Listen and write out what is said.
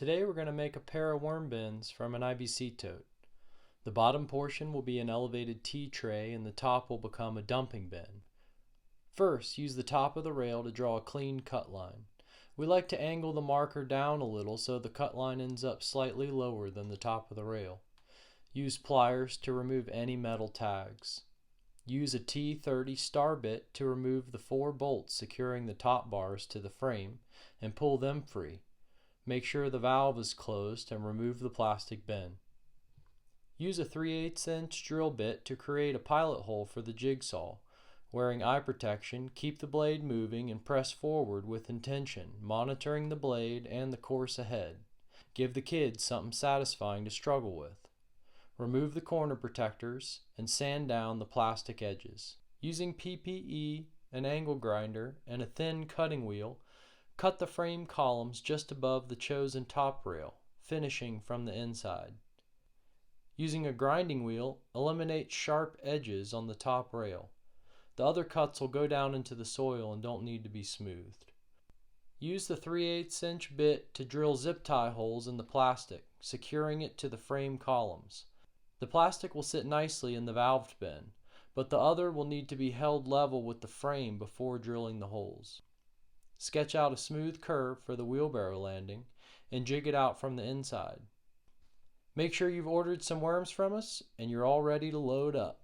Today we're going to make a pair of worm bins from an IBC tote. The bottom portion will be an elevated tea tray and the top will become a dumping bin. First, use the top of the rail to draw a clean cut line. We like to angle the marker down a little so the cut line ends up slightly lower than the top of the rail. Use pliers to remove any metal tags. Use a T30 star bit to remove the 4 bolts securing the top bars to the frame and pull them free. Make sure the valve is closed and remove the plastic bin. Use a 3/8 inch drill bit to create a pilot hole for the jigsaw. Wearing eye protection, keep the blade moving and press forward with intention, monitoring the blade and the course ahead. Give the kids something satisfying to struggle with. Remove the corner protectors and sand down the plastic edges. Using PPE, an angle grinder, and a thin cutting wheel, cut the frame columns just above the chosen top rail, finishing from the inside. Using a grinding wheel, eliminate sharp edges on the top rail. The other cuts will go down into the soil and don't need to be smoothed. Use the 3/8 inch bit to drill zip tie holes in the plastic, securing it to the frame columns. The plastic will sit nicely in the valved bin, but the other will need to be held level with the frame before drilling the holes. Sketch out a smooth curve for the wheelbarrow landing and jig it out from the inside. Make sure you've ordered some worms from us and you're all ready to load up.